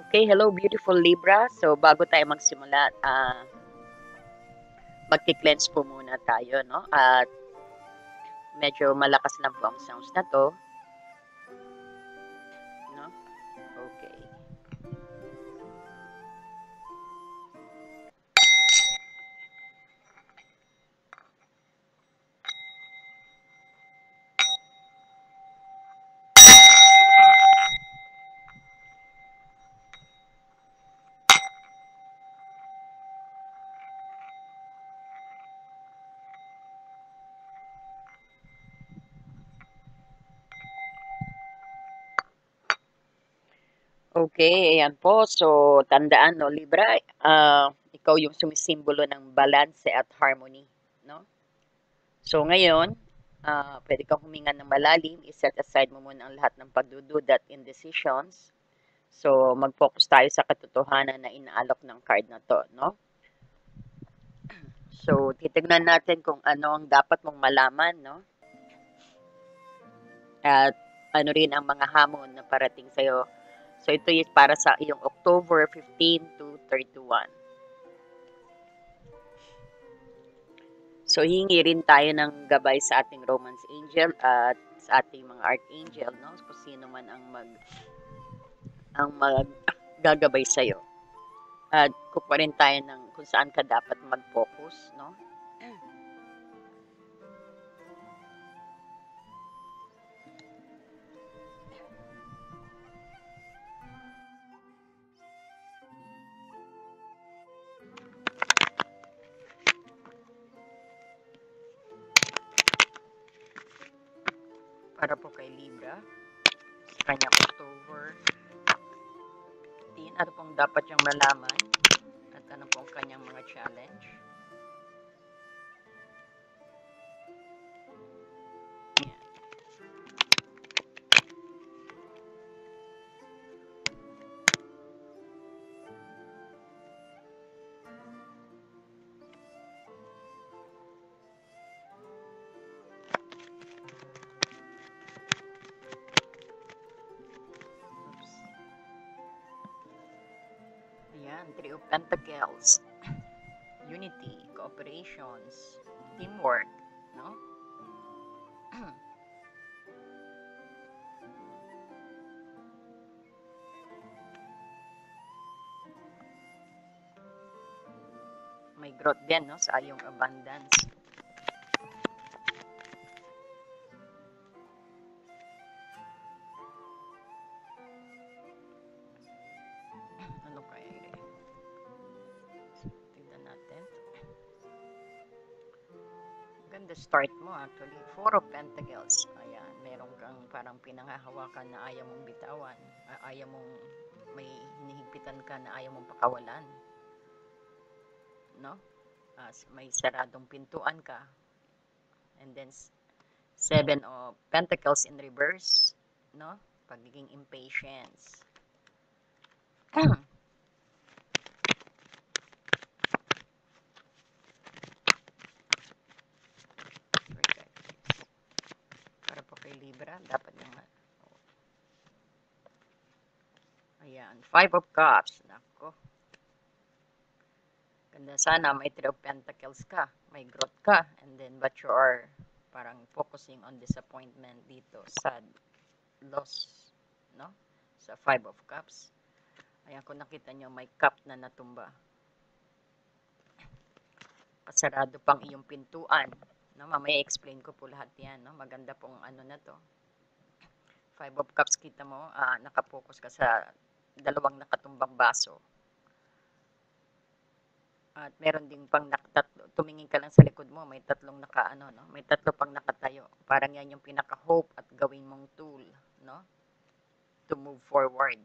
Okay, hello beautiful Libra. So bago tayo magsimula, magki-cleanse po muna tayo, no? At medyo malakas lang po ang sounds na to, no? Okay. Okay, ayan po. So tandaan, no, Libra, ikaw yung sumisimbolo ng balance at harmony, no? So ngayon, pwede kang huminga ng malalim, i-set aside mo muna ang lahat ng pagdududa at indecisions. So mag-focus tayo sa katotohanan na inaalok ng card na to, no? So, titignan natin kung ano ang dapat mong malaman, no? At ano rin ang mga hamon na parating sa'yo. So, ito is para sa iyong October 15 to 31. So, hingi rin tayo ng gabay sa ating Romance Angel at sa ating mga Archangel, no? Kung sino man ang maggagabay sa'yo. At kukuha rin tayo ng kung saan ka dapat mag-focus, no? Para po kay Libra, sa kanyang October 15, ano pong dapat niyang malaman at ano pong kanyang mga challenge. Yan. Oops. Ayan, Three of Pentacles. Unity, cooperations, teamwork, no? May growth din, no? Sa iyong abundance. Ano kaya? Tignan natin. Ganda start mo actually. Four of Pentacles. Ayan, meron kang parang pinanghahawakan na ayaw mong bitawan. Ayaw mong may hinihigpitan ka na ayaw mong pakawalan. No? May saradong pintuan ka. And then, Seven of Pentacles in reverse. No? Pagiging impatience. Para po kay Libra, dapat yung ayan, Five of Cups. Nako. Ganda sana may Three of Pentacles ka, may growth ka, and then but you are parang focusing on disappointment dito, sad, loss, no? Sa Five of Cups. Ayan, kung nakita nyo, may cup na natumba. Pasarado pang iyong pintuan. No? Mamaya explain ko po lahat yan. No? Maganda pong ano na to. Five of Cups, kita mo, nakapokus ka sa dalawang nakatumbang baso. At meron ding pang tumingin ka lang sa likod mo, may tatlong no? May tatlo pang nakatayo. Parang yan yung pinaka-hope at gawin mong tool, no? To move forward.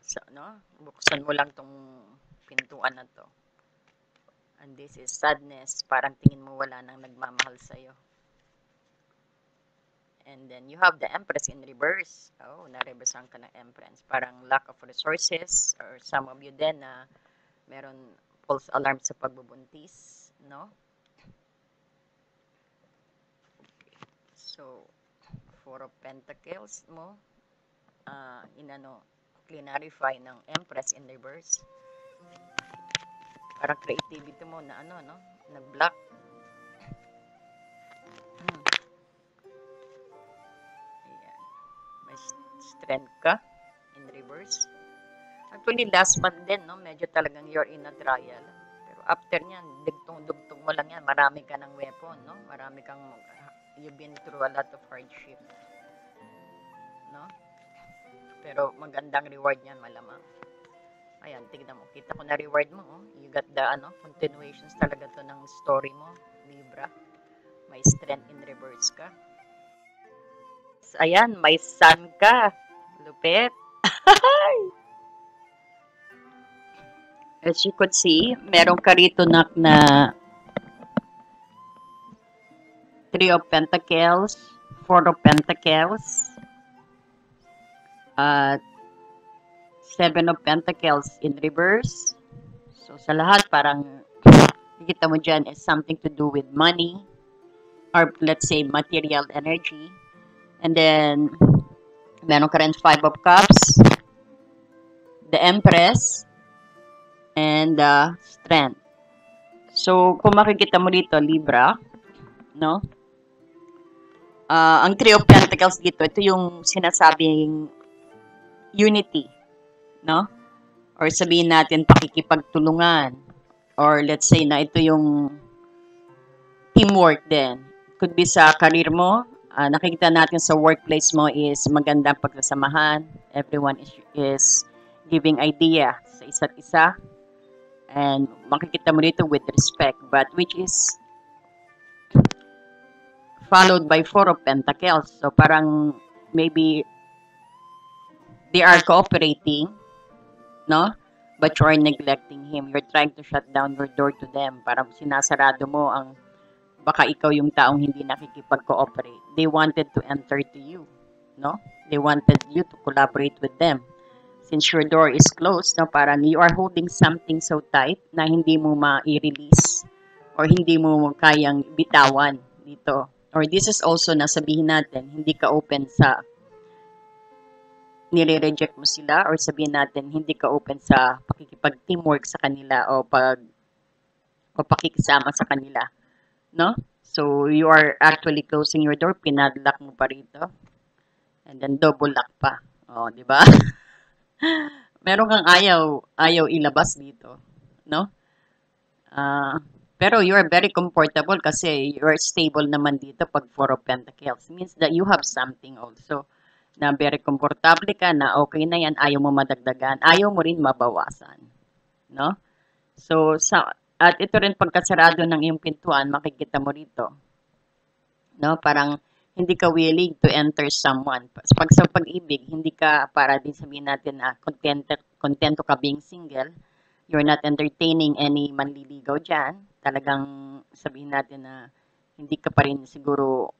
So, no? Buksan mo lang tong pintuan na to. And this is sadness. Parang tingin mo wala nang nagmamahal sa'yo. And then you have the Empress in reverse. Oh, nareversan ka ng Empress. Parang lack of resources or some of you din na meron false alarm sa pagbubuntis, no? Okay. So, Four of Pentacles mo. clarify ng Empress in reverse. Parang creativity mo na no? Nag-block. Ayan. May strength ka in reverse. Actually, last month din, no? Medyo talagang you're in a trial. Pero after nyan, dugtong-dugtong mo lang yan. Marami ka ng weapon, no? Marami kang, you've been through a lot of hardship. No? Pero magandang reward niyan, malamang. Ayan, tignan mo. Kita ko na reward mo, oh. You got the, continuations talaga to ng story mo, Libra. May strength in reverse ka. Ayan, may sun ka. Lupit. As you could see, meron ka rito na 3 of Pentacles, 4 of Pentacles, at 7 of Pentacles in reverse. So, sa lahat, parang kita mo dyan is something to do with money or let's say material energy. And then, meron ka rin 5 of Cups, the Empress, and the Strength. So, kung makikita mo dito, Libra, no? Ang 3 of Pentacles dito, ito yung sinasabing unity, no? Or sabihin natin pakikipagtulungan. Or let's say na ito yung teamwork din. Could be sa career mo. Nakikita natin sa workplace mo is magandang pagsasamahan. Everyone is giving idea sa isa't isa. And makikita mo dito with respect. But which is followed by 4 of Pentacles. So parang maybe they are cooperating, no? But you are neglecting him. You're trying to shut down your door to them. Parang sinasarado mo ang baka ikaw yung taong hindi nakikipag-cooperate. They wanted to enter to you, no? They wanted you to collaborate with them. Since your door is closed, no, parang you are holding something so tight na hindi mo ma-release or hindi mo kayang bitawan dito. Or this is also nasabihin natin, hindi ka open sa nire-reject mo sila or sabihin natin hindi ka open sa pakikipag-teamwork sa kanila o pakikisama sa kanila, no? So, you are actually closing your door, pinadlock mo pa rito, and then double lock pa. O, di ba? Meron kang ayaw ilabas dito, no? Pero you are very comfortable kasi you are stable naman dito pag 4 of Pentacles. Means that you have something also na very komportable ka na okay na yan, ayaw mo madagdagan, ayaw mo rin mabawasan, no? So, at ito rin pagkasarado ng iyong pintuan, makikita mo rito, no? Parang hindi ka willing to enter someone. Pag sa pag-ibig, hindi ka, para din sabihin natin na kontento ka being single, you're not entertaining any manliligaw dyan, talagang sabihin natin na hindi ka pa rin siguro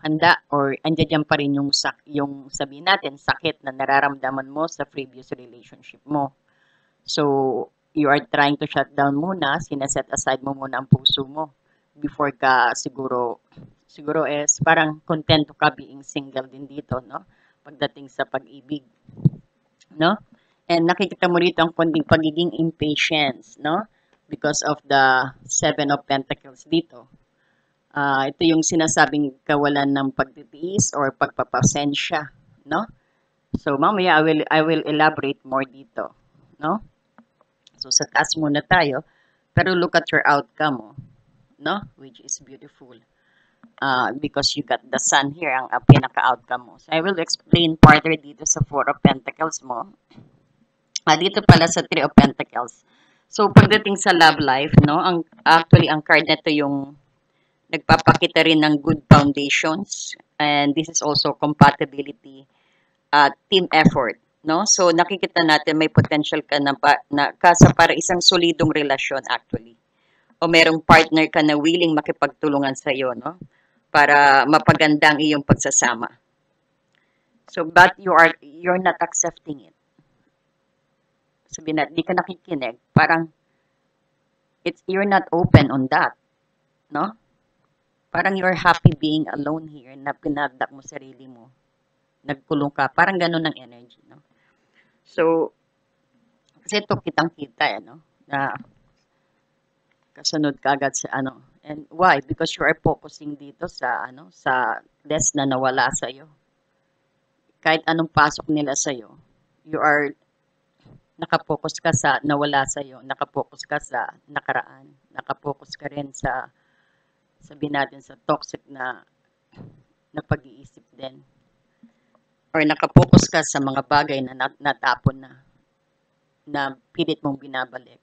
handa or andyan pa rin yung sabihin natin, sakit na nararamdaman mo sa previous relationship mo. So, you are trying to shut down muna, sinaset aside mo muna ang puso mo before ka siguro is parang kontento ka being single din dito, no? Pagdating sa pag-ibig, no? And nakikita mo rito ang konting pagiging impatience, no? Because of the 7 of Pentacles dito. Ito yung sinasabing kawalan ng pagtitiis or pagpapasensya, no? So, mamaya I will elaborate more dito, no? So, sa taas muna tayo. Pero look at your outcome, no? Which is beautiful. Because you got the sun here, ang pinaka-outcome mo. So, I will explain further dito sa 4 of Pentacles mo. Dito pala sa 3 of Pentacles. So, pagdating sa love life, no? Actually, ang card na ito yung nagpapakita rin ng good foundations. And this is also compatibility, team effort, no? So, nakikita natin may potential ka na para isang solidong relasyon actually. O merong partner ka na willing makipagtulungan sa iyo, no? Para mapaganda ang iyong pagsasama. So, but you're not accepting it. Sabihin natin, di ka nakikinig. Parang, you're not open on that, no? Parang you're happy being alone here na pinadak mo sarili mo. Nagkulong ka. Parang ganun ang energy. So, kasi ito kitang-kita, na kasunod kaagad sa And why? Because you are focusing dito sa sa less na nawala sa iyo. Kahit anong pasok nila sa iyo, you are nakapokus ka sa nawala sa iyo, nakapokus ka sa nakaraan, nakapokus ka rin sa sabihin natin sa toxic na pag-iisip din. Or nakapokus ka sa mga bagay na natapon na pilit mong binabalik.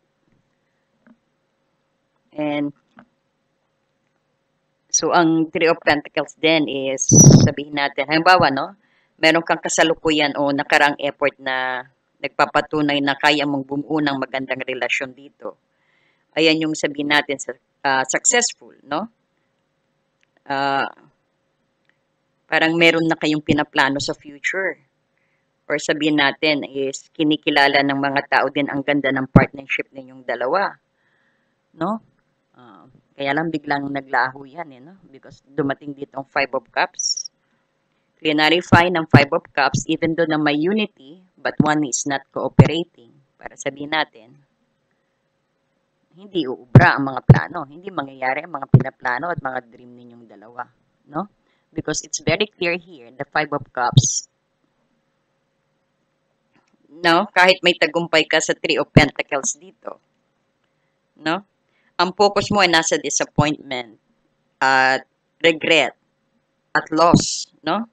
And so, ang Three of Pentacles din is, sabihin natin, halimbawa, meron kang kasalukuyan o nakarang effort na nagpapatunay na kaya mong bumuo ng magandang relasyon dito. Ayan yung sabihin natin sa successful, no? Parang meron na kayong pinaplano sa future. Or sabihin natin is kinikilala ng mga tao din ang ganda ng partnership ninyong dalawa. No? Kaya lang biglang naglaho yan, no? Because dumating dito ang Five of Cups. Clarify ng Five of Cups, even though na may unity, but one is not cooperating. Para sabihin natin, hindi uubra ang mga plano. Hindi mangyayari ang mga pinaplano at mga dream ninyong dalawa. No? Because it's very clear here, the Five of Cups, no? Kahit may tagumpay ka sa Three of Pentacles dito, no? Ang focus mo ay nasa disappointment at regret at loss, no?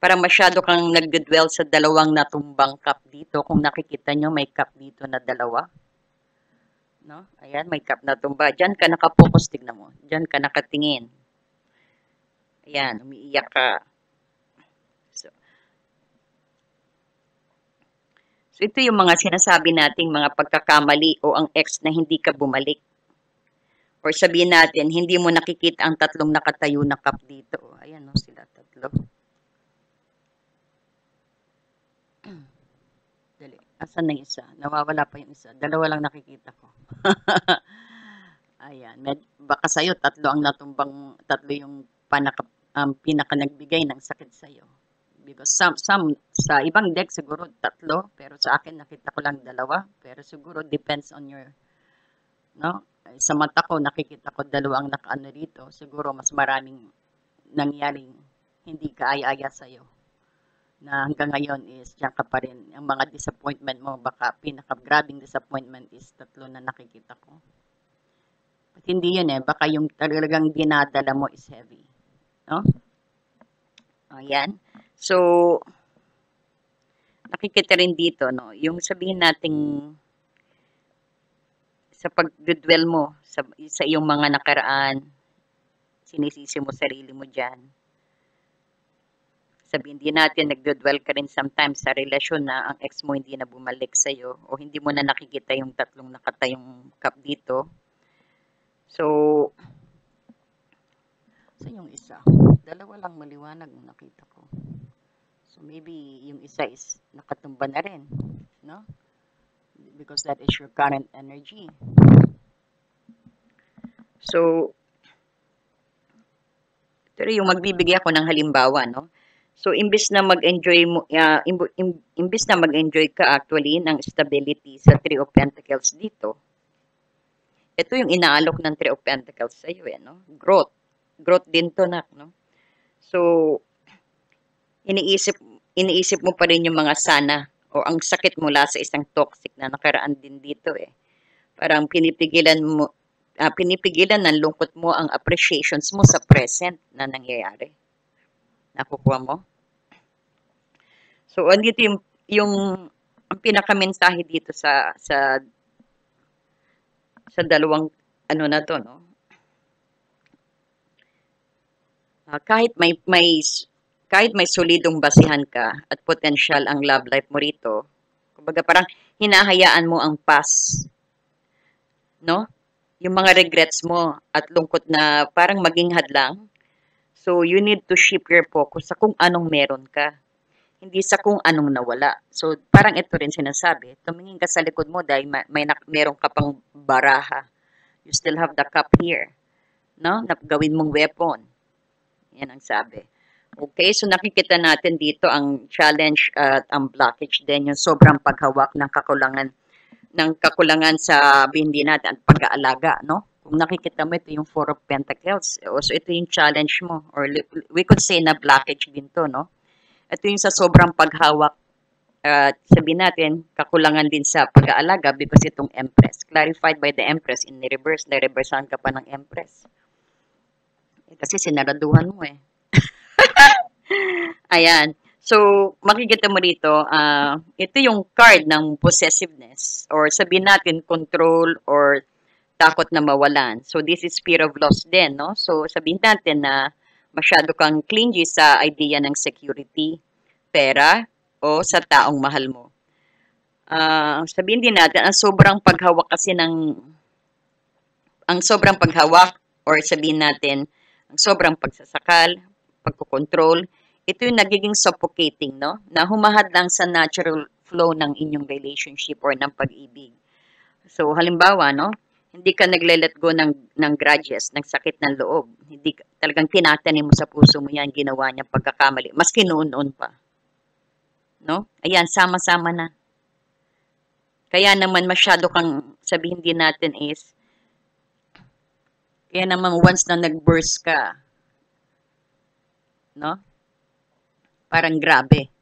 Parang masyado kang nagdwell sa dalawang natumbang cup dito. Kung nakikita nyo, may cup dito na dalawa. No? Ayan, may cup na tumba. Diyan ka nakapokus, tignan mo. Diyan ka nakatingin. Ayan, umiiyak ka. So, ito yung mga sinasabi nating mga pagkakamali o ang ex na hindi ka bumalik. Or sabihin natin, hindi mo nakikita ang tatlong nakatayo na cup dito. Ayan, no, sila tatlo. Dali. Asan na yung isa? Nawawala pa yung isa. Dalawa lang nakikita ko. Ayan. Baka sa'yo, tatlo yung pinaka nagbigay ng sakit sa'yo. Because some sa ibang deck siguro tatlo, pero sa akin nakita ko lang dalawa. Pero siguro depends on your, no? Sa mata ko, nakikita ko dalawang nakaano rito. Siguro mas maraming nangyaring hindi kaaya-aya sa'yo. Na hanggang ngayon is diyan ka pa rin. Ang mga disappointment mo, baka pinaka-grabing disappointment is tatlo na nakikita ko. But hindi yun baka yung talagang dinadala mo is heavy. No? Ayan. So, nakikita rin dito, no? Yung sabihin nating sa pagdudwell mo sa iyong mga nakaraan, sinisisi mo sarili mo dyan. Sabihin din natin, nagdudwell ka rin sometimes sa relasyon na ang ex mo hindi na bumalik sa'yo o hindi mo na nakikita yung tatlong nakatayong cup dito. So, yung isa? Dalawa lang maliwanag ang nakita ko. So, maybe yung isa is nakatumba na rin, no? Because that is your current energy. So, ito yung magbibigay ako ng halimbawa, no? So, imbis na mag-enjoy ka actually ng stability sa Three of Pentacles dito, ito yung inaalok ng Three of Pentacles sa iyo, no? Growth. Growth din to, no? So, iniisip mo pa rin yung mga sana o ang sakit mula sa isang toxic na nakaraan din dito, Parang pinipigilan ng lungkot mo ang appreciations mo sa present na nangyayari. Nakukuha mo? So, andito yung ang pinakamensahe dito sa dalawang na to, no? Kahit may solidong basihan ka at potential ang love life mo rito, kumbaga parang hinahayaan mo ang past, no? Yung mga regrets mo at lungkot na parang maging hadlang. So, you need to shift your focus sa kung anong meron ka. Hindi sa kung anong nawala. So, parang ito rin sinasabi, tumingin ka sa likod mo dahil meron ka pang baraha. You still have the cup here. No? Gawin mong weapon. Yan ang sabi. Okay, so nakikita natin dito ang challenge at ang blockage din, yung sobrang paghawak ng kakulangan sa bindi natin at pag-aalaga, no? Kung nakikita mo, ito yung Four of Pentacles. So, ito yung challenge mo. Or we could say na blockage din to, no? Ito yung sa sobrang paghawak at sabihin natin, kakulangan din sa pag-aalaga because itong Empress. Clarified by the Empress in reverse. Na-reversehan ka pa ng Empress. Kasi sinaraduhan mo eh. Ayan. So, makikita mo dito, ito yung card ng possessiveness or sabihin natin control or takot na mawalan. So, this is fear of loss din, no? So, sabihin natin na masyado kang clingy sa idea ng security, pera, o sa taong mahal mo. Sabihin din natin, ang sobrang paghawak or sabihin natin, ang sobrang pagsasakal, pagkokontrol, ito yung nagiging suffocating, no? Na humahad lang sa natural flow ng inyong relationship or ng pag-ibig. So, halimbawa, no? Hindi ka nagle-let go ng grudges, ng sakit ng loob. Hindi talagang tinatanim mo sa puso mo yan, ginawa niya pagkakamali. Maski noon-noon pa. No? Ayan, sama-sama na. Kaya naman masyado kang, sabihin din natin is, kaya naman once na nag-burst ka, no? Parang grabe.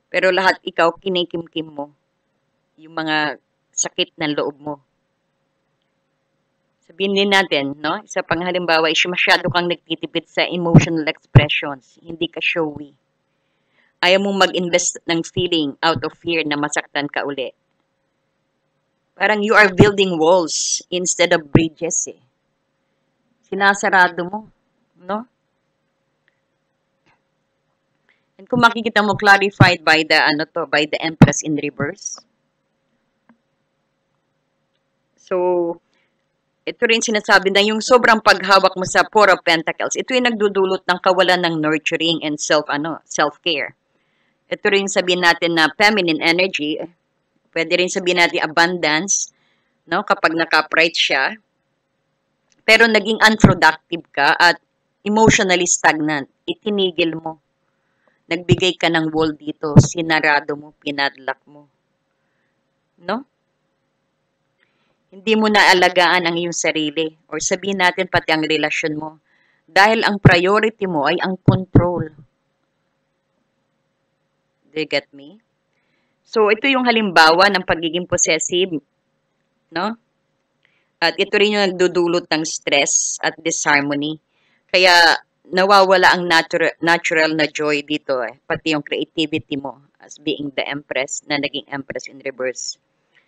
Pero lahat ikaw, kinikimkim mo. Yung mga sakit ng loob mo. Sabihin din natin, no? Isa pang halimbawa is masyado kang nagtitipid sa emotional expressions. Hindi ka showy. Ayaw mong mag-invest ng feeling out of fear na masaktan ka uli. Parang you are building walls instead of bridges eh. Sinasarado mo, no? And kung makikita mo clarified by the Empress in reverse. So, ito rin sinasabi na yung sobrang paghawak mo sa Four of Pentacles, ito yung nagdudulot ng kawalan ng nurturing and self-care. Ito rin sabihin natin na feminine energy, pwede rin sabihin natin abundance, no? Kapag naka-pride siya, pero naging unproductive ka at emotionally stagnant, itinigil mo. Nagbigay ka ng wall dito, sinarado mo, pinadlock mo. No? Hindi mo naalagaan ang iyong sarili or sabihin natin pati ang relasyon mo. Dahil ang priority mo ay ang control. Do you get me? So, ito yung halimbawa ng pagiging possessive. No? At ito rin yung nagdudulot ng stress at disharmony. Kaya, nawawala ang natural na joy dito eh. Pati yung creativity mo as being the Empress na naging Empress in reverse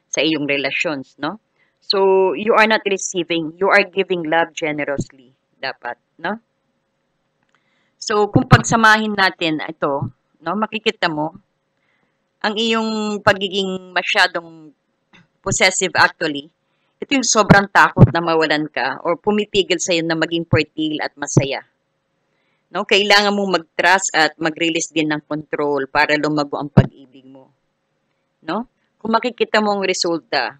sa iyong relations, no? So, you are not receiving, you are giving love generously dapat, no? So, kung pagsamahin natin ito, no, makikita mo ang iyong pagiging masyadong possessive actually, ito yung sobrang takot na mawalan ka or pumipigil sa'yo na maging fertile at masaya. No, kailangan mong mag-trust at mag-release din ng control para lumago ang pag-ibig mo. No? Kung makikita mo ang resulta,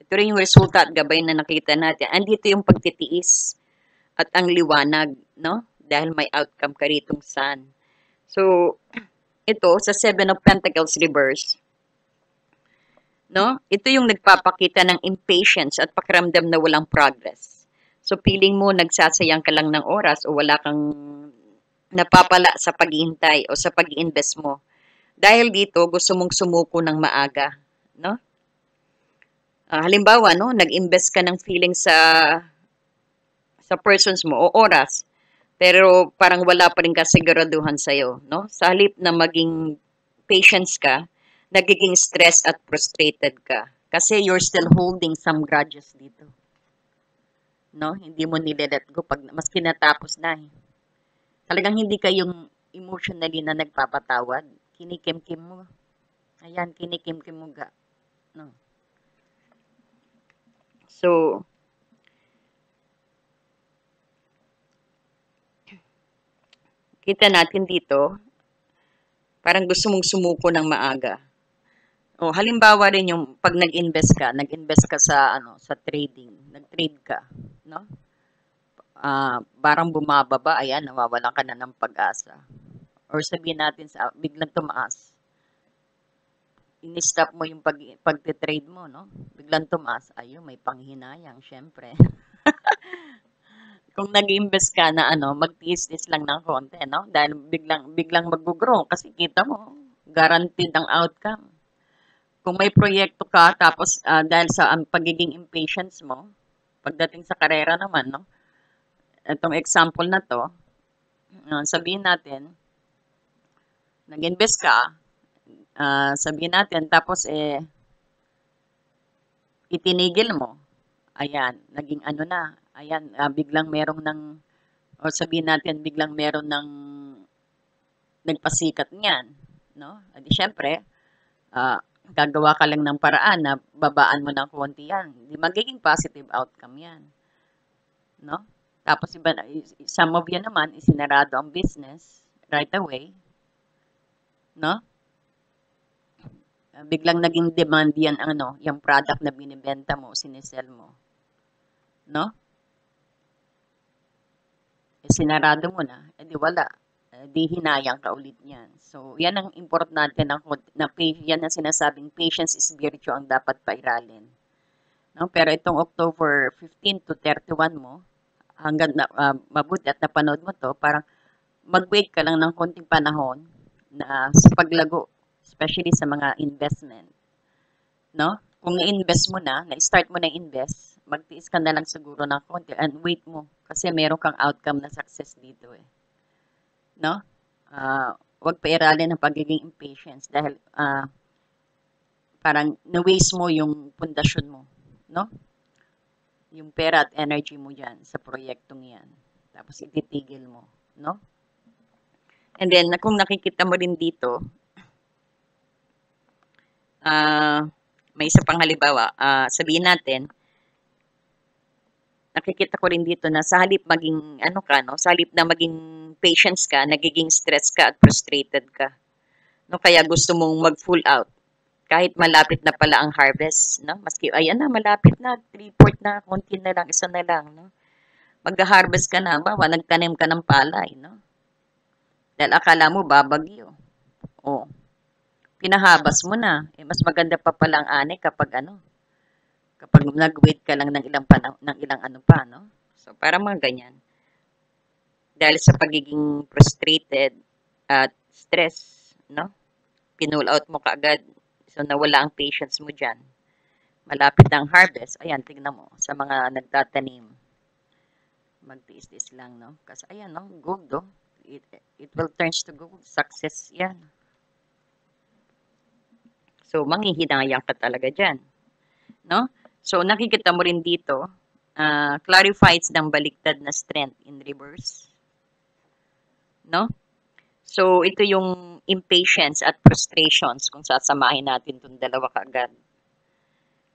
ito rin yung resulta at gabay na nakita natin. Andito yung pagtitiis at ang liwanag, no? Dahil may outcome ka ritong sun. So, ito, sa Seven of Pentacles reverse, no? Ito yung nagpapakita ng impatience at pakiramdam na walang progress. So, feeling mo nagsasayang ka lang ng oras o wala kang napapala sa paghihintay o sa pag-invest mo. Dahil dito, gusto mong sumuko ng maaga, no? Halimbawa, no, nag-invest ka ng feeling sa persons mo o oras, pero parang wala pa rin kasiguraduhan sa'yo, no? Sa halip na maging patience ka, nagiging stress at frustrated ka. Kasi you're still holding some grudges dito. No? Hindi mo nile-let go pag maski natapos na. Talagang hindi kayong emotionally na nagpapatawad. Kinikim-kim mo. Ayan, kinikim-kim mo ga. No. So, kita natin dito, parang gusto mong sumuko ng maaga. O, halimbawa rin yung pag nag-invest ka sa sa trading, nag-trade ka, no? parang bumababa, ayan, nawawalan ka na ng pag-asa. Or sabihin natin sa biglang tumaas, ini-stop mo yung pagte-trade mo, no? Biglang tumaas, ayun, may panghinayang, syempre. Kung nag-invest ka na ano, magtiis-tiis lang ng konti, no? Dahil biglang mag-grow kasi kita mo, guaranteed ang outcome. Kung may proyekto ka, tapos dahil sa pagiging impatience mo, pagdating sa karera naman, no? Itong example na to, sabihin natin, nag-invest ka, sabihin natin, tapos itinigil mo, ayan, naging ano na, ayan, biglang merong ng, o sabihin natin, biglang meron ng nagpasikat niyan, no? Adi syempre, ah, gagawa ka lang ng paraan na babaan mo ng konti yan. Di magiging positive outcome yan, no? Tapos iba, some of you naman, isinarado ang business right away, no? Biglang naging demand yan ang ano, yung product na binibenta mo, sinisell mo, no? Sinarado mo na, edi wala. Di hinayang ka ulit niyan. So, yan ang importante yan ang sinasabing patience is virtue ang dapat pairalin. No? Pero itong October 15 to 31 mo, hanggang mabuti at napanood mo to, parang mag-wait ka lang ng konting panahon na sa paglago, especially sa mga investment. No? Kung na-invest mo na-start mo na invest, magtiis ka na lang siguro ng konti and wait mo kasi meron kang outcome na success dito eh. No? Huwag pairalin ng pagiging impatience dahil parang na-waste mo yung pundasyon mo. No? Yung pera at energy mo dyan sa proyektong yan. Tapos ititigil mo. No? And then, kung nakikita mo rin dito, may isa pang halimbawa, sabihin natin, nakikita ko rin dito na sa halip maging, ano ka, no? Sa halip na maging patience ka, nagiging stress ka at frustrated ka. No? Kaya gusto mong mag-full out. Kahit malapit na pala ang harvest, no? Maski, ayan na, malapit na, 3/4 na, konti na lang, isa na lang, no? Mag-harvest ka na, bawa, nagtanim ka ng palay, no? Dahil akala mo, babagyo. O, pinahabas mo na. Mas maganda pa pala ang ani kapag ano, kapag nag-wait ka lang ng ilang ano pa, no? So, para mga ganyan. Dahil sa pagiging frustrated at stress, no? Pinull out mo kaagad. So, nawala ang patience mo dyan. Malapit na ang harvest. Ayan, tignan mo. Sa mga nagtatanim. Magtiis-tiis lang, no? Kasi, ayan, no? Gold, no? It will turns to gold. Success yan. So, manghihinayang ka talaga dyan. No? So, nakikita mo rin dito, clarifies ng baliktad na strength in reverse. No? So, ito yung impatience at frustrations kung sasamahin natin itong dalawa kaagad.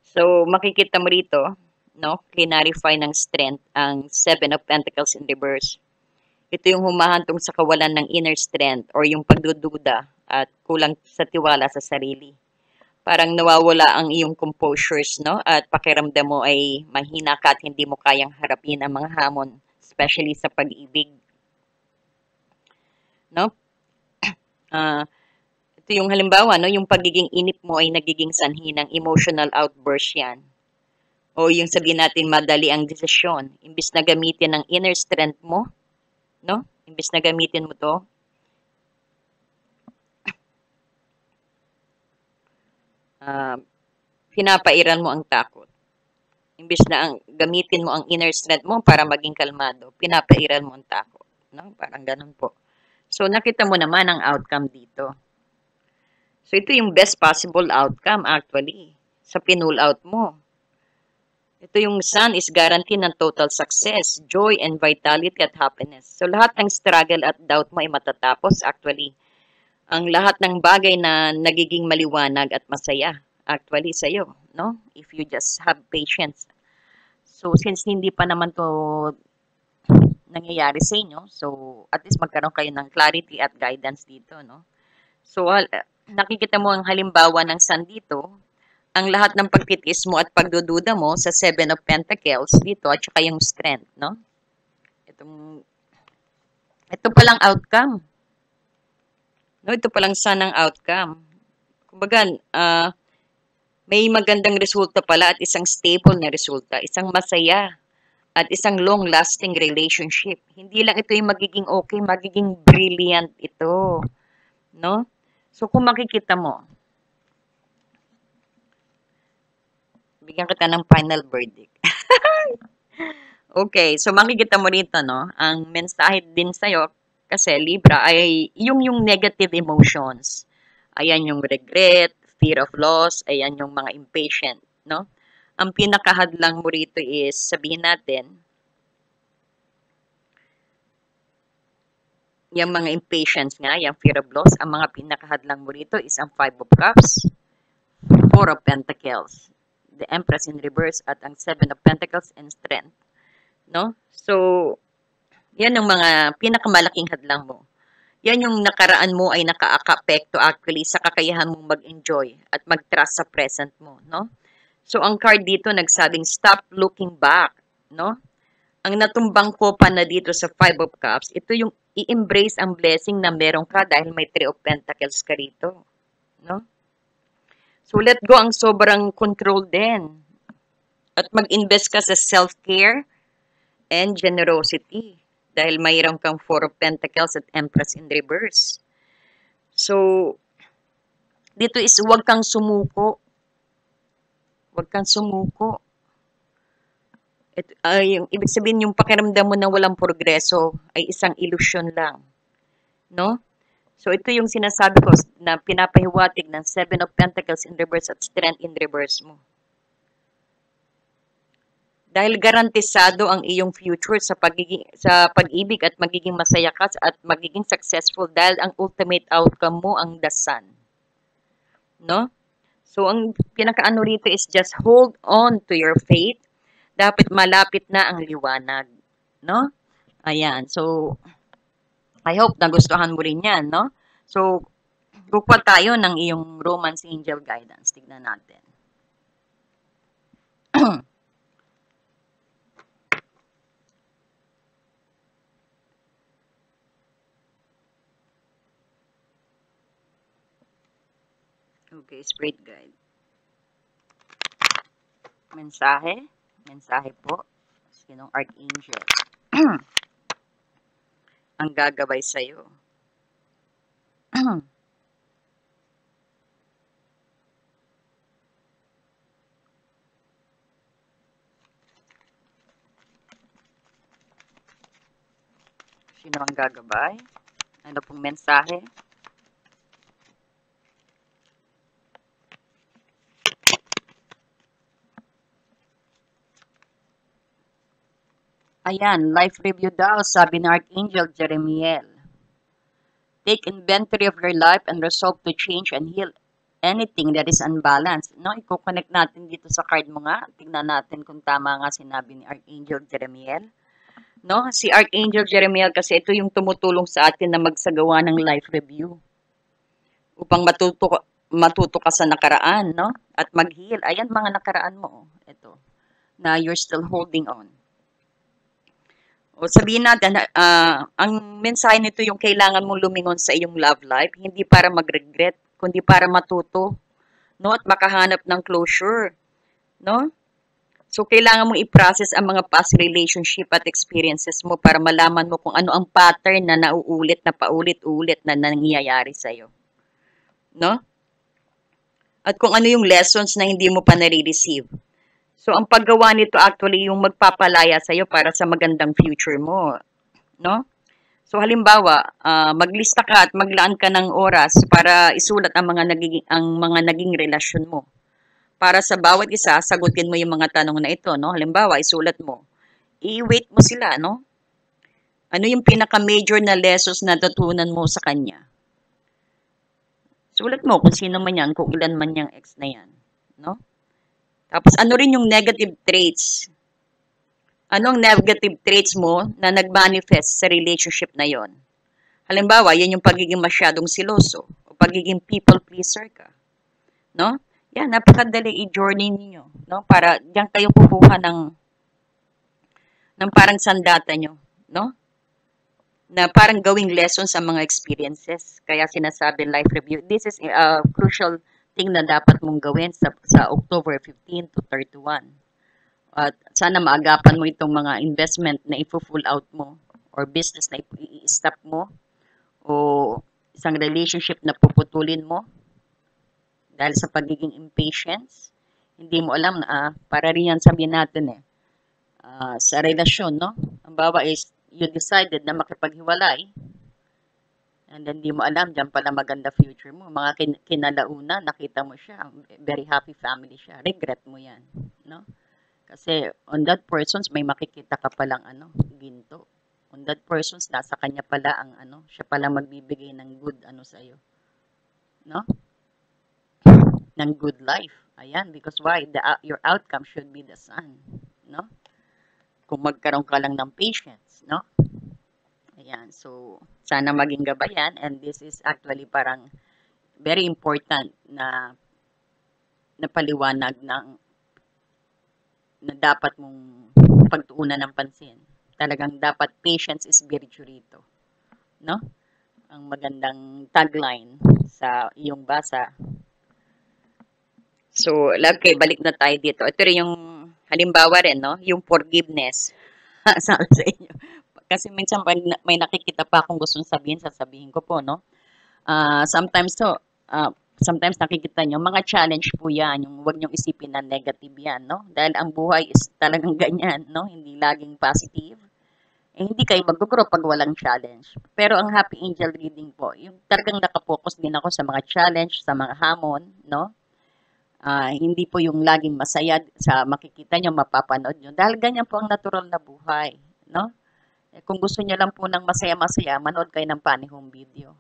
So, makikita mo rito, no? Clarify ng strength ang Seven of Pentacles in reverse. Ito yung humahantong sa kawalan ng inner strength or yung pagdududa at kulang sa tiwala sa sarili. Parang nawawala ang iyong composures, no? At pakiramdam mo ay mahina ka at hindi mo kayang harapin ang mga hamon, especially sa pag-ibig. No? Ito yung halimbawa, no? Yung pagiging inip mo ay nagiging sanhi ng emotional outburst yan. O yung sabihin natin madali ang desisyon. Imbis na gamitin ang inner strength mo, no? Imbis na gamitin mo to, pinapairan mo ang takot. Imbis na gamitin mo ang inner strength mo para maging kalmado, pinapairan mo ang takot. No? Parang ganun po. So, nakita mo naman ang outcome dito. So, ito yung best possible outcome actually sa pinull out mo. Ito yung sun is guarantee ng total success, joy, and vitality at happiness. So, lahat ng struggle at doubt mo ay matatapos actually. Ang lahat ng bagay na nagiging maliwanag at masaya actually sa'yo, no? If you just have patience. So, since hindi pa naman to nangyayari sa inyo, so at least magkaroon kayo ng clarity at guidance dito, no? So, nakikita mo ang halimbawa ng sun dito, ang lahat ng pagtitiis mo at pagdududa mo sa Seven of Pentacles dito at saka yung strength, no? Ito palang outcome. No, ito palang sanang outcome. Kumbaga, may magandang resulta pala at isang stable na resulta, isang masaya at isang long-lasting relationship. Hindi lang ito yung magiging okay, magiging brilliant ito. No? So, kung makikita mo, bigyan kita ng final verdict. Okay, so makikita mo rito, no? Ang mensahe din sa'yo, kasi Libra, ay yung negative emotions. Ayan yung regret, fear of loss, ayan yung mga impatient, no? Ang pinakahadlang mo rito is, sabihin natin, yung mga impatience nga, yung fear of loss, ang mga pinakahadlang mo rito is ang Five of Cups, Four of Pentacles, the Empress in reverse, at ang Seven of Pentacles and Strength. No? So, yan ang mga pinakamalaking hadlang mo. Yan yung nakaraan mo ay naka-apekto actually sa kakayahan mong mag-enjoy at mag-trust sa present mo, no? So, ang card dito nagsabing stop looking back, no? Ang natumbang kopa na dito sa Five of Cups, ito yung i-embrace ang blessing na meron ka dahil may Three of Pentacles ka rito, no? So, let go ang sobrang control din. At mag-invest ka sa self-care and generosity dahil mayroon kang Four of Pentacles at Empress in reverse. So, dito is huwag kang sumuko. Huwag kang sumuko. Yung ibig sabihin, yung pakiramdam mo na walang progreso ay isang ilusyon lang. No? So, ito yung sinasabi ko na pinapahiwatig ng Seven of Pentacles in reverse at Strength in reverse mo. Dahil garantisado ang iyong future sa pag-ibig at magiging masaya ka at magiging successful dahil ang ultimate outcome mo ang the sun. No? So, ang pinakaano rito is just hold on to your faith. Dapat malapit na ang liwanag. No? Ayan. So, I hope nagustuhan mo rin yan, no? So, kukuha tayo ng iyong Romance Angel Guidance. Tignan natin. Okay, Spirit Guide. Mensahe. Mensahe po. Sinong Archangel? Ang gagabay sa'yo. Sino ang gagabay? Ano pong mensahe? Ayan, life review daw, sabi ng Archangel Jeremiel. Take inventory of your life and resolve to change and heal anything that is unbalanced. No, i-connect natin dito sa card mo nga. Tingnan natin kung tama nga sinabi ni Archangel Jeremiel. No, si Archangel Jeremiel kasi ito yung tumutulong sa atin na magsagawa ng life review. Upang matuto ka sa nakaraan, no? At mag-heal. Ayan mga nakaraan mo. Ito. Na you're still holding on. O sabihin natin, ang mensahe nito yung kailangan mong lumingon sa iyong love life, hindi para mag-regret, kundi para matuto, no? At makahanap ng closure, no? So, kailangan mong i-process ang mga past relationship at experiences mo para malaman mo kung ano ang pattern na nauulit na paulit-ulit na nangyayari sa'yo, no? At kung ano yung lessons na hindi mo pa nare-receive. So, ang paggawa nito actually yung magpapalaya sa'yo para sa magandang future mo. No? So, halimbawa, maglista ka at maglaan ka ng oras para isulat ang mga naging relasyon mo. Para sa bawat isa, sagutin mo yung mga tanong na ito. No? Halimbawa, isulat mo. I-wait mo sila. No? Ano yung pinaka-major na lessons na natutunan mo sa kanya? Sulat mo kung sino man yan, kung ilan man yung ex na yan. No? Tapos ano rin yung negative traits? Anong negative traits mo na nag-manifest sa relationship na yon? Halimbawa, yan yung pagiging masyadong siloso o pagiging people pleaser ka. No? Yan, napakadali i-journey ninyo. No? Para diyan kayo kukuha ng parang sandata nyo. no? Na parang gawing lesson sa mga experiences. Kaya sinasabi life review, this is a crucial thing na dapat mong gawin sa October 15 to 31. At sana maagapan mo itong mga investment na i-full out mo or business na i-stop mo o isang relationship na puputulin mo dahil sa pagiging impatience. Hindi mo alam na para rin yan sabihin natin sa relasyon, no? Ang bawa is you decided na makipaghiwalay and then di mo alam, dyan pala maganda future mo. Mga kinalauna, nakita mo siya, very happy family siya. Regret mo yan, no? Kasi on that person's may makikita ka palang ginto. On that person's nasa kanya pala ang siya pala magbibigay ng good sa iyo, no? Ng good life. Ayan, because why? Your outcome should be the sun, no? Kung magkaroon ka lang ng patience, no? Ayan, so sana maging gabayan and this is actually parang very important na paliwanag na dapat mong pagtuunan ng pansin. Talagang dapat patience is virtue rito, no? Ang magandang tagline sa iyong basa. So, okay, balik na tayo dito. Ito rin yung halimbawa rin, no? Yung forgiveness. Sabi sa inyo. Kasi minsan may nakikita pa akong gustong sabihin, sasabihin ko po, no? Sometimes nakikita nyo, mga challenge po yan, yung huwag nyong isipin na negative yan, no? Dahil ang buhay is talagang ganyan, no? Hindi laging positive. Hindi kayo mag-grow pag walang challenge. Pero ang Happy Angel reading po, yung talagang nakapokus din ako sa mga challenge, sa mga hamon, no? Hindi po yung laging masaya sa makikita nyo, mapapanood nyo. Dahil ganyan po ang natural na buhay, no? Kung gusto nyo lang po ng masaya-masaya, manood kayo ng panihong video.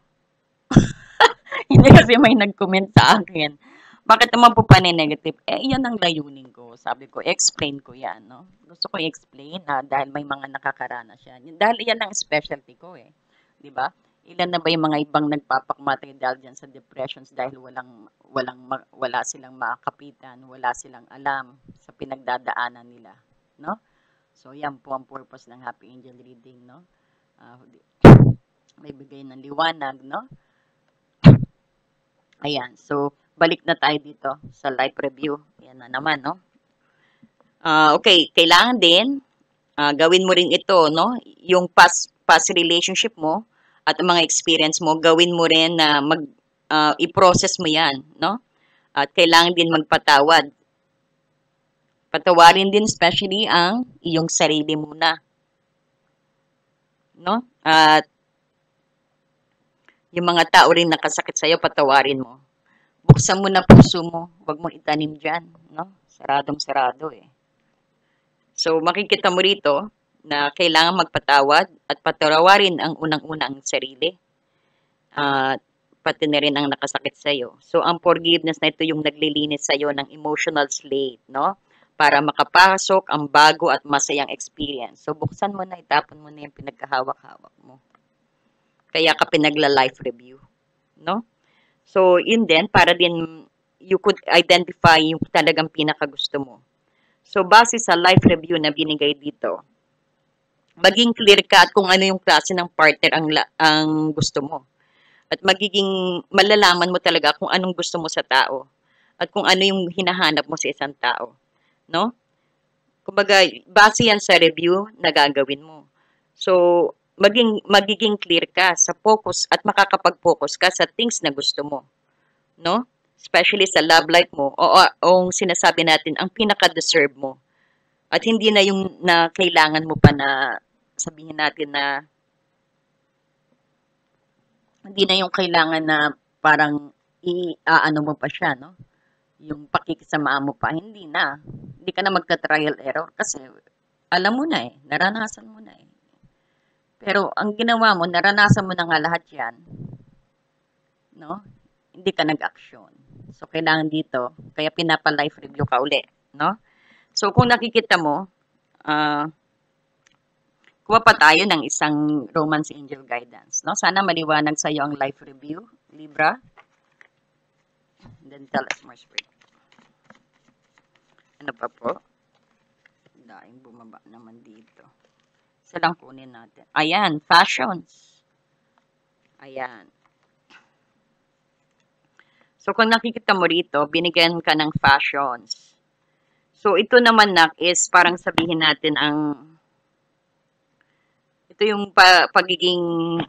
Hindi kasi may nag-comment sa akin. Bakit naman po negative? Iyan ang layunin ko. Sabi ko, explain ko yan, no? Gusto ko i-explain na dahil may mga nakakaranas yan. Dahil iyan ang specialty ko Di ba? Ilan na ba yung mga ibang nagpapakamatay dahil dyan sa depressions dahil wala silang makapitan, wala silang alam sa pinagdadaanan nila, no? So, yan po ang purpose ng Happy Angel Reading, no? May bigay ng liwanag, no? Ayan, so balik na tayo dito sa life review. Ayan na naman, no? Okay, kailangan din gawin mo rin ito, no? Yung past relationship mo at ang mga experience mo, gawin mo rin na i-process mo yan, no? At kailangan din magpatawad. Patawarin din especially ang iyong sarili muna, no? At yung mga tao rin nakasakit sa'yo, patawarin mo. Buksan mo na puso mo. Huwag mong itanim dyan, no? Saradong-sarado So, makikita mo rito na kailangan magpatawad at patawarin ang unang-unang sarili. Pati na rin ang nakasakit sa'yo. So, ang forgiveness na ito yung naglilinis sa'yo ng emotional slate, no? Para makapasok ang bago at masayang experience. So, buksan mo na, itapon mo na yung pinagkahawak-hawak mo. Kaya ka pinagla-life review, no? So, yun din, para din you could identify yung talagang pinakagusto mo. So, base sa life review na binigay dito, maging clear ka at kung ano yung klase ng partner ang gusto mo. At magiging malalaman mo talaga kung anong gusto mo sa tao at kung ano yung hinahanap mo sa isang tao, no? Kumbaga, base yan sa review na gagawin mo. So, magiging clear ka sa focus at makakapag-focus ka sa things na gusto mo, no? Especially sa love life mo o sinasabi natin ang pinaka-deserve mo. At hindi na yung na kailangan mo pa na sabihin natin na hindi na yung kailangan na parang i-aano mo pa siya, no? Yung pakikisamaan mo pa, hindi na. Hindi ka na magta-trial error kasi alam mo na naranasan mo na Pero ang ginawa mo, naranasan mo na nga lahat yan, no? Hindi ka nag-action. So, kailangan dito, kaya pinapa-life review ka uli, no? So, kung nakikita mo, kuha pa tayo ng isang Romance Angel Guidance, no? Sana maliwanag sa iyo ang life review, Libra. And then tell us more spirit. Ano pa po? Daing bumaba naman dito. Isa lang kunin natin. Ayan, fashions. Ayan. So, kung nakikita mo rito, binigyan ka ng fashions. So, ito naman nak is parang sabihin natin ito yung pagiging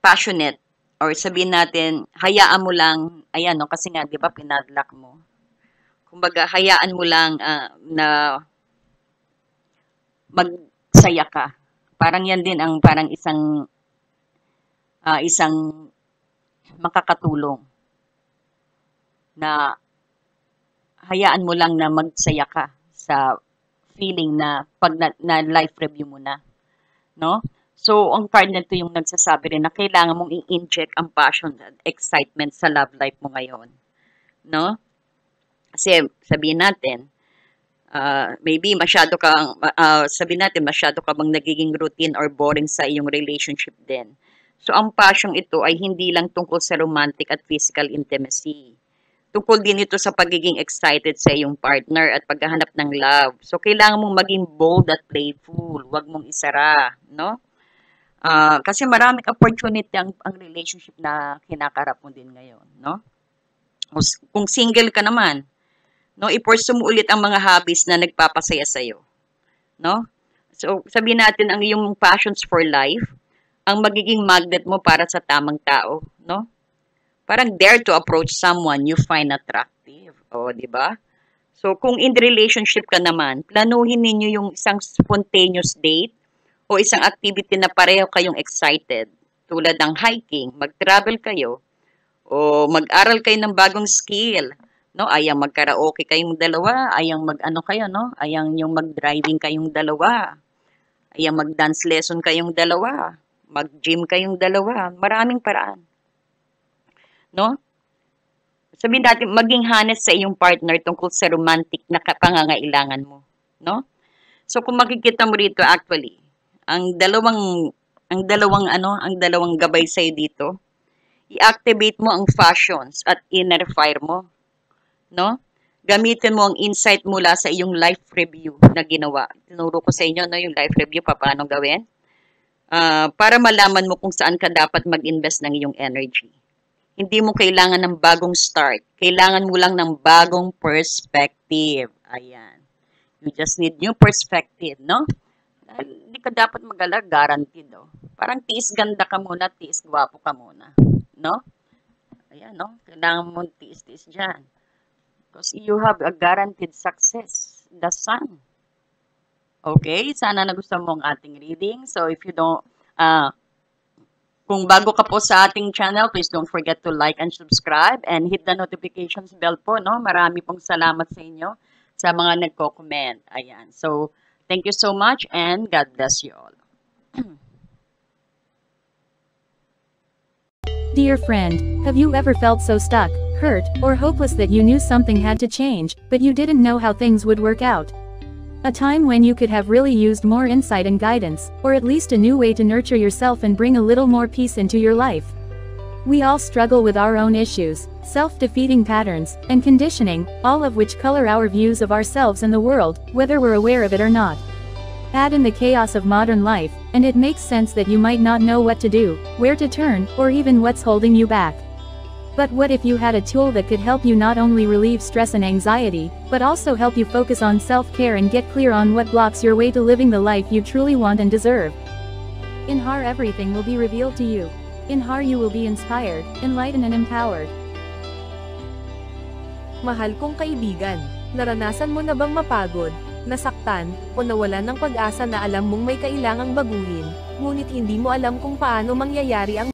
passionate. Or sabihin natin, hayaan mo lang, ayan, no, kasi nga, di ba, pinadlock mo. Kumbaga, hayaan mo lang na magsaya ka. Parang yan din ang parang isang makakatulong na hayaan mo lang na magsaya ka sa feeling na pag na life review mo na, no? So, ang card na ito yung nagsasabi rin na kailangan mong i-inject ang passion at excitement sa love life mo ngayon, no? Kasi sabihin natin, maybe masyado ka bang nagiging routine or boring sa iyong relationship din. So, ang passion ito ay hindi lang tungkol sa romantic at physical intimacy. Tungkol din ito sa pagiging excited sa iyong partner at paghahanap ng love. So, kailangan mong maging bold at playful. Huwag mong isara, no? Kasi maraming opportunity ang relationship na kinakarap mo din ngayon, no? Kung single ka naman, no, i-pursue mo ulit ang mga hobbies na nagpapasaya sa iyo, no? So, sabihin natin ang iyong passions for life, ang magiging magnet mo para sa tamang tao, no? Parang dare to approach someone you find attractive, o, di ba? So, kung in relationship ka naman, planuhin ninyo yung isang spontaneous date o isang activity na pareho kayong excited, tulad ng hiking, mag-travel kayo, o mag-aral kayo ng bagong skill, no? Ayang mag-karaoke kayong dalawa, ayang mag-ano kayo, no? Ayang yung mag-driving kayong dalawa, ayang mag-dance lesson kayong dalawa, mag-gym kayong dalawa, maraming paraan, no? Sabihin natin, maging honest sa iyong partner tungkol sa romantic na pangangailangan mo, no? So kung makikita mo rito actually, ang dalawang gabay sa'yo dito, i-activate mo ang passions at inner fire mo, no? Gamitin mo ang insight mula sa iyong life review na ginawa. Tinuro ko sa inyo, no, yung life review, paano gawin? Para malaman mo kung saan ka dapat mag-invest ng iyong energy. Hindi mo kailangan ng bagong start. Kailangan mo lang ng bagong perspective. Ayan. You just need new perspective, no? Hindi ka dapat mag-alala, guaranteed, oh. Parang tiis ganda ka muna, tiis gwapo ka muna, no? Ayan, no? Kailangan mo tiis-tiis dyan. Because you have a guaranteed success, the sun. Okay? Sana nagustuhan mo ang ating reading. So, if you don't, kung bago ka po sa ating channel, please don't forget to like and subscribe and hit the notifications bell po, no? Marami pong salamat sa inyo sa mga nagko-comment. Ayan. So, thank you so much and God bless you all. Dear friend, have you ever felt so stuck, hurt, or hopeless that you knew something had to change, but you didn't know how things would work out? A time when you could have really used more insight and guidance, or at least a new way to nurture yourself and bring a little more peace into your life. We all struggle with our own issues, self-defeating patterns, and conditioning, all of which color our views of ourselves and the world, whether we're aware of it or not. Add in the chaos of modern life, and it makes sense that you might not know what to do, where to turn, or even what's holding you back. But what if you had a tool that could help you not only relieve stress and anxiety, but also help you focus on self-care and get clear on what blocks your way to living the life you truly want and deserve? In HAR, everything will be revealed to you. In HAR, you will be inspired, enlightened and empowered. Mahal kong kaibigan, naranasan mo na bang mapagod, nasaktan, o nawalan ng pag-asa na alam mong may kailangang baguhin, ngunit hindi mo alam kung paano mangyayari ang